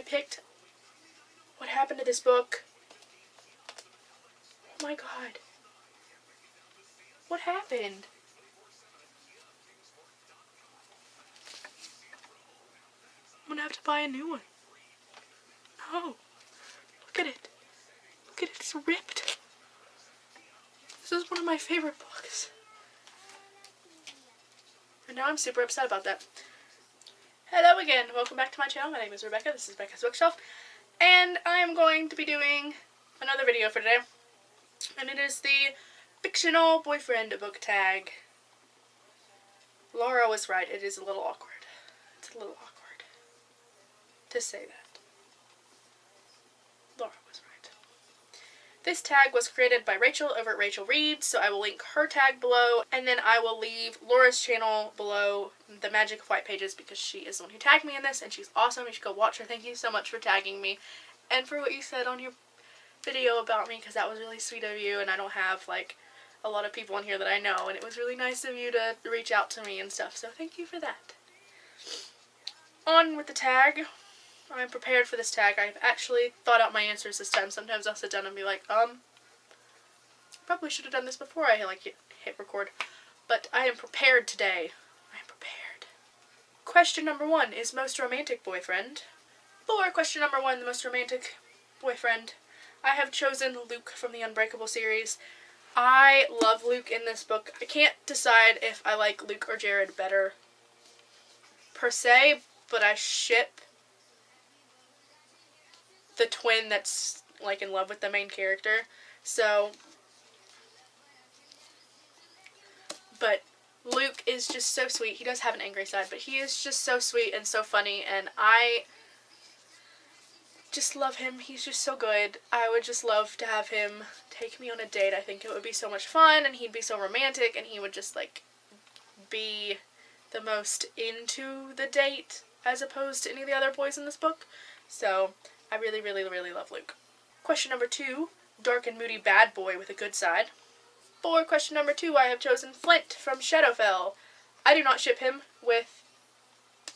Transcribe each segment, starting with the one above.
I picked What Happened to This Book. Oh my god. What happened? I'm gonna have to buy a new one. No. Look at it. Look at it, it's ripped. This is one of my favorite books. And now I'm super upset about that. Hello again, welcome back to my channel. My name is Rebecca, this is Bekah's Bookshelf. And I am going to be doing another video for today. And it is the Fictional Boyfriend book tag. Laura was right, it is a little awkward. It's a little awkward to say that. Laura was right. This tag was created by Rachel over at Rachel Reads, so I will link her tag below, and then I will leave Laura's channel below, The Magic of White Pages, because she is the one who tagged me in this, and she's awesome. You should go watch her. Thank you so much for tagging me, and for what you said on your video about me, because that was really sweet of you, and I don't have, like, a lot of people in here that I know, and it was really nice of you to reach out to me and stuff, so thank you for that. On with the tag. I'm prepared for this tag. I've actually thought out my answers this time. Sometimes I'll sit down and be like, probably should have done this before I hit record. But I am prepared today. I am prepared. Question number 1 is most romantic boyfriend. For question number 1, the most romantic boyfriend, I have chosen Luke from the Unbreakable series. I love Luke in this book. I can't decide if I like Luke or Jared better per se, but I ship the twin that's like in love with the main character. So, but Luke is just so sweet. He does have an angry side, but he is just so sweet and so funny, and I just love him. He's just so good. I would just love to have him take me on a date. I think it would be so much fun, and he'd be so romantic, and he would just like be the most into the date as opposed to any of the other boys in this book. So I really, really, really love Luke. Question number 2, dark and moody bad boy with a good side. For question number 2, I have chosen Flint from Shadowfell. I do not ship him with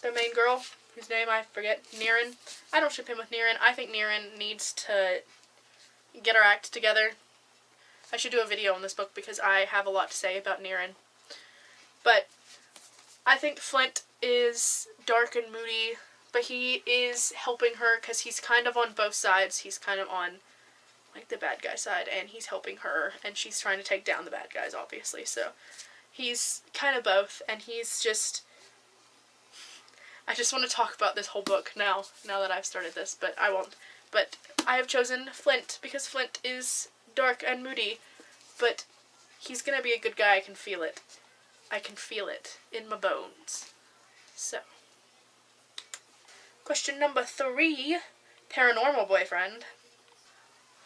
the main girl, whose name I forget, Niren. I don't ship him with Niren. I think Niren needs to get her act together. I should do a video on this book because I have a lot to say about Niren. But I think Flint is dark and moody, but he is helping her because he's kind of on both sides. He's kind of on like the bad guy side, and he's helping her, and she's trying to take down the bad guys, obviously. So he's kind of both, and he's just, I just want to talk about this whole book now that I've started this, but I won't. But I have chosen Flint because Flint is dark and moody, but he's gonna be a good guy. I can feel it. I can feel it in my bones. So, question number 3, Paranormal Boyfriend.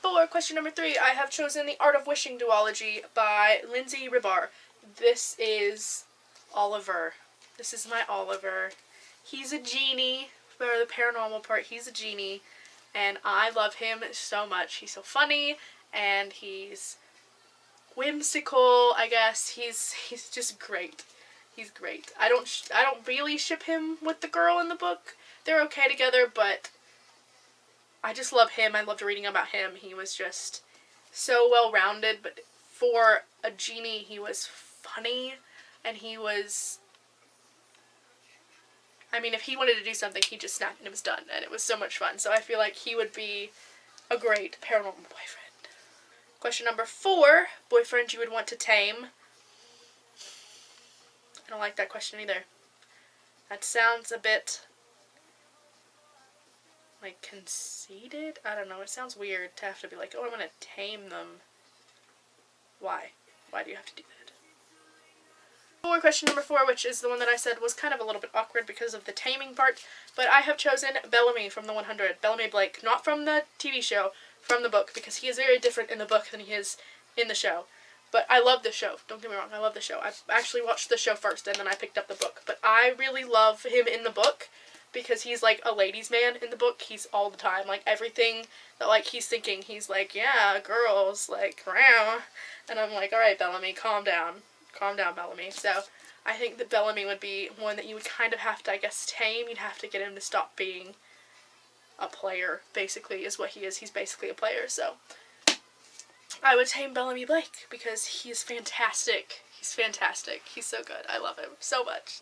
For question number 3, I have chosen The Art of Wishing duology by Lindsay Ribar. This is Oliver. This is my Oliver. He's a genie. For the paranormal part, he's a genie. And I love him so much. He's so funny, and he's whimsical, I guess. He's just great. He's great. I don't really ship him with the girl in the book. They're okay together, but I just love him. I loved reading about him. He was just so well-rounded, but for a genie, he was funny, and he was, I mean, if he wanted to do something, he just snapped and it was done, and it was so much fun. So I feel like he would be a great paranormal boyfriend. Question number 4, boyfriend you would want to tame. I don't like that question either. That sounds a bit like conceited? I don't know, it sounds weird to have to be like, oh, I'm gonna tame them. Why? Why do you have to do that? For question number 4, which is the one that I said was kind of a little bit awkward because of the taming part, but I have chosen Bellamy from the 100, Bellamy Blake, not from the TV show, from the book, because he is very different in the book than he is in the show. But I love the show, don't get me wrong, I love the show. I actually watched the show first, and then I picked up the book, but I really love him in the book, because he's like a ladies' man in the book. He's all the time, like, everything that, like, he's thinking, he's like, yeah, girls, like, rah. And I'm like, alright, Bellamy, calm down. Calm down, Bellamy. So, I think that Bellamy would be one that you would kind of have to, I guess, tame. You'd have to get him to stop being a player, basically, is what he is. He's basically a player, so I would tame Bellamy Blake because he's fantastic. He's fantastic. He's so good. I love him so much.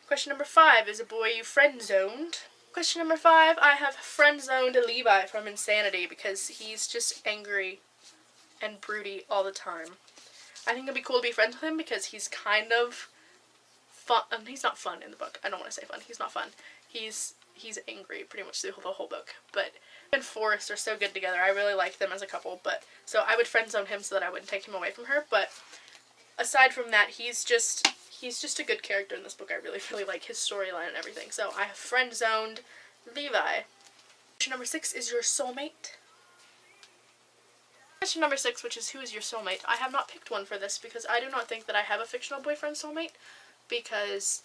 Question number 5 is a boy you friend-zoned. Question number 5, I have friend-zoned Levi from Insanity because he's just angry and broody all the time. I think it'd be cool to be friends with him because he's kind of fun. He's not fun in the book. I don't want to say fun. He's not fun. He's angry pretty much through the whole book. But him and Forrest are so good together. I really like them as a couple. But so I would friend zone him so that I wouldn't take him away from her. But aside from that, he's just a good character in this book. I really, really like his storyline and everything. So I have friend zoned Levi. Question number 6 is your soulmate. Question number 6, which is who is your soulmate? I have not picked one for this because I do not think that I have a fictional boyfriend soulmate because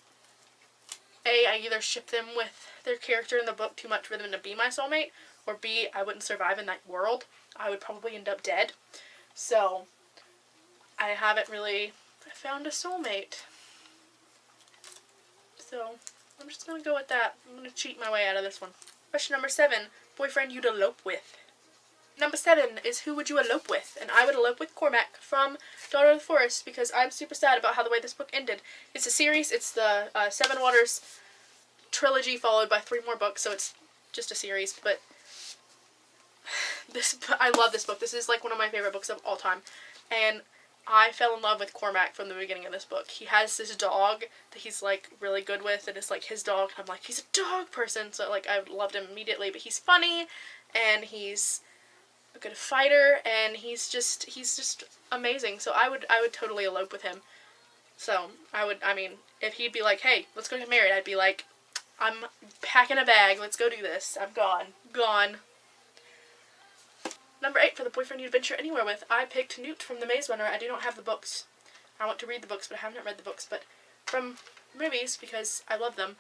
A, I either ship them with their character in the book too much for them to be my soulmate, or B, I wouldn't survive in that world. I would probably end up dead. So I haven't really found a soulmate. So I'm just going to go with that. I'm going to cheat my way out of this one. Question number 7, boyfriend you'd elope with. Number 7 is who would you elope with? And I would elope with Cormac from Daughter of the Forest because I'm super sad about how the way this book ended. It's a series. It's the Seven Waters trilogy followed by 3 more books, so it's just a series. But I love this book. This is like one of my favorite books of all time. And I fell in love with Cormac from the beginning of this book. He has this dog that he's like really good with, and it's like his dog. And I'm like, he's a dog person, so like I loved him immediately. But he's funny, and he's a good fighter, and he's just amazing. So I would totally elope with him. So I mean, if he'd be like, hey, let's go get married, I'd be like, I'm packing a bag, let's go do this. I'm gone. Number 8 for the boyfriend you'd venture anywhere with. I picked Newt from The Maze Runner. I do not have the books. I want to read the books, but I have not read the books. But from movies, because I love them,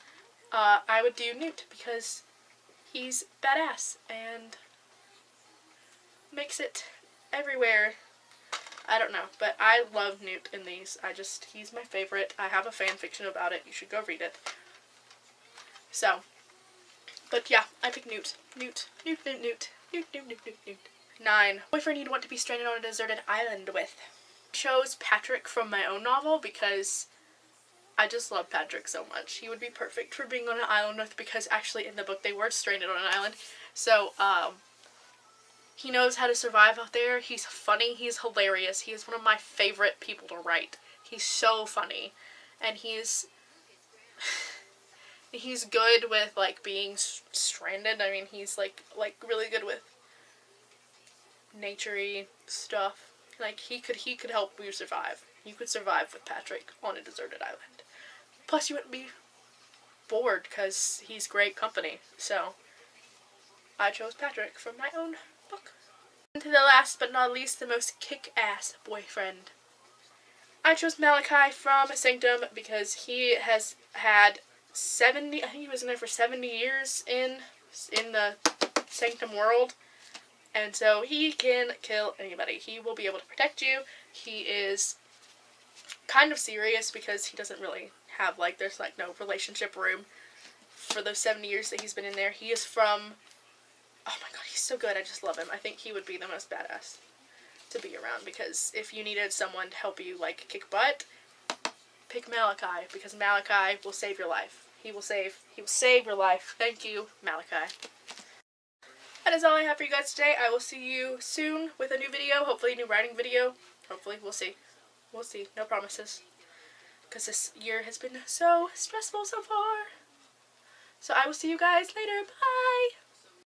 I would do Newt because he's badass and makes it everywhere. I don't know, but I love Newt in these. He's my favorite. I have a fan fiction about it. You should go read it. So, but yeah, I picked Newt. Newt. 9. Boyfriend you'd want to be stranded on a deserted island with. I chose Patrick from my own novel because I just love Patrick so much. He would be perfect for being on an island with because actually in the book they were stranded on an island. So, he knows how to survive out there. He's funny. He's hilarious. He is one of my favorite people to write. He's so funny. And he's good with, like, being stranded. I mean, he's, like really good with nature-y stuff. Like, he could help you survive. You could survive with Patrick on a deserted island. Plus, you wouldn't be bored because he's great company. So, I chose Patrick from my own book. And to the last but not least, the most kick-ass boyfriend. I chose Malachi from Sanctum because he has had 70, I think he was in there for 70 years in the Sanctum world. And so he can kill anybody. He will be able to protect you. He is kind of serious because he doesn't really have, like, there's, like, no relationship room for those 70 years that he's been in there. He is from, oh my god, he's so good. I just love him. I think he would be the most badass to be around because if you needed someone to help you, like, kick butt, pick Malachi because Malachi will save your life. He will save your life. Thank you, Malachi. That is all I have for you guys today. I will see you soon with a new video. Hopefully a new writing video. Hopefully. We'll see. We'll see. No promises. Because this year has been so stressful so far. So I will see you guys later. Bye!